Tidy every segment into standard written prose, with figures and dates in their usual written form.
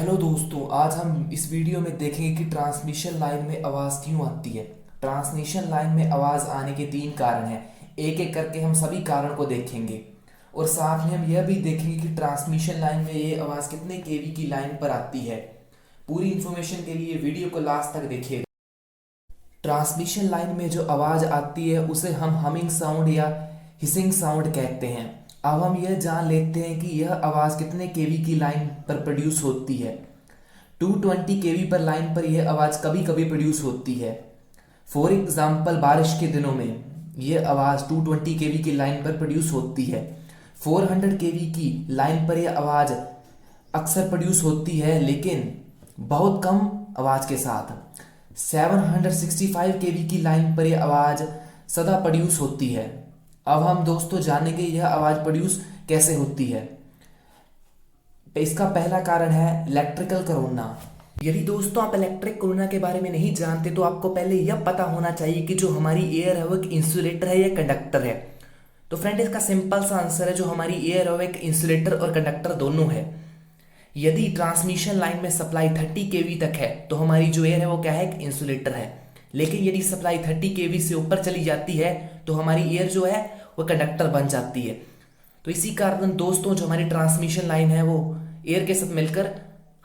Hello दोस्तों, आज हम इस वीडियो में देखेंगे कि ट्रांसमिशन लाइन में आवाज़ क्यों आती है। ट्रांसमिशन लाइन में आवाज़ आने के 3 कारण हैं। एक एक करके हम सभी कारण को देखेंगे और साथ में हम यह भी देखेंगे कि ट्रांसमिशन लाइन में ये आवाज़ कितने केवी की लाइन पर आती है। पूरी इन्फॉर्मेशन के लिए वीडियो को लास्ट तक देखिएगा। ट्रांसमिशन लाइन में जो आवाज़ आती है उसे हम हमिंग साउंड या हिसिंग साउंड कहते हैं। अब हम यह जान लेते हैं कि यह आवाज़ कितने केवी की लाइन पर प्रोड्यूस होती है। 220 केवी पर लाइन पर यह आवाज़ कभी कभी प्रोड्यूस होती है। फॉर एग्जाम्पल, बारिश के दिनों में यह आवाज़ 220 केवी की लाइन पर प्रोड्यूस होती है। 400 केवी की लाइन पर यह आवाज़ अक्सर प्रोड्यूस होती है, लेकिन बहुत कम आवाज़ के साथ। 765 केवी की लाइन पर यह आवाज़ सदा प्रोड्यूस होती है। अब हम दोस्तों जानेंगे यह आवाज़ प्रोड्यूस कैसे होती है। इसका पहला कारण है इलेक्ट्रिकल कोरोना। यदि दोस्तों आप इलेक्ट्रिक कोरोना के बारे में नहीं जानते तो आपको पहले यह पता होना चाहिए कि जो हमारी एयर है वो एक इंसुलेटर है या कंडक्टर है। तो फ्रेंड, इसका सिंपल सा आंसर है जो हमारी एयर है वो एक इंसुलेटर और कंडक्टर दोनों है। यदि ट्रांसमिशन लाइन में सप्लाई 30 केवी तक है तो हमारी जो एयर है वो क्या है, एक इंसुलेटर है। लेकिन यदि सप्लाई 30 केवी से ऊपर चली जाती है तो हमारी एयर जो है वो कंडक्टर बन जाती है। तो इसी कारण दोस्तों जो हमारी ट्रांसमिशन लाइन है वो एयर के साथ मिलकर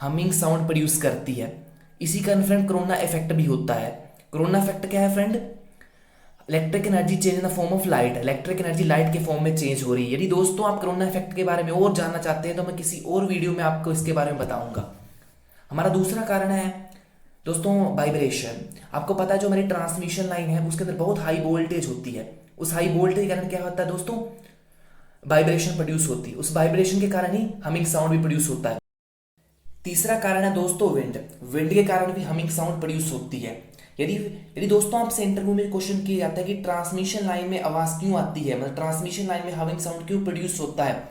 हमिंग साउंड प्रोड्यूस करती है। इसी कारण फ्रेंड कोरोना इफेक्ट भी होता है। कोरोना इफेक्ट क्या है friend? Electric energy change in the form of light. Electric energy light के फॉर्म में चेंज हो रही है। यदि दोस्तों आप कोरोना इफेक्ट के बारे में और जानना चाहते हैं तो मैं किसी और वीडियो में आपको इसके बारे में बताऊंगा। हमारा दूसरा कारण है दोस्तों वाइब्रेशन। आपको पता है जो हमारी ट्रांसमिशन लाइन है उसके अंदर बहुत हाई वोल्टेज होती है। उस हाई वोल्टेज के कारण क्या होता है दोस्तों, वाइब्रेशन प्रोड्यूस होती है। उस वाइब्रेशन के कारण ही हमिंग साउंड भी प्रोड्यूस होता है। तीसरा कारण है दोस्तों विंड। विंड के कारण भी हमिंग साउंड प्रोड्यूस होती है। यदि यदि दोस्तों आपसे इंटरव्यू में क्वेश्चन किया जाता है कि ट्रांसमिशन लाइन में आवाज क्यों आती है, मतलब ट्रांसमिशन लाइन में हमिंग साउंड क्यों प्रोड्यूस होता है,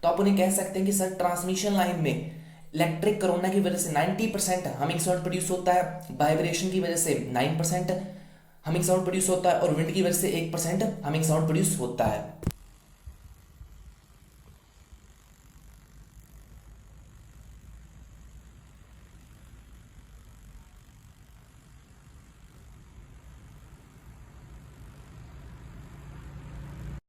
तो आप उन्हें कह सकते हैं कि सर ट्रांसमिशन लाइन में इलेक्ट्रिक कोरोना की वजह से 90% हमिंग साउंड प्रोड्यूस होता है, वाइब्रेशन की वजह से 9% हमिंग साउंड प्रोड्यूस होता है और विंड की वजह से 1% हमिंग साउंड प्रोड्यूस होता है।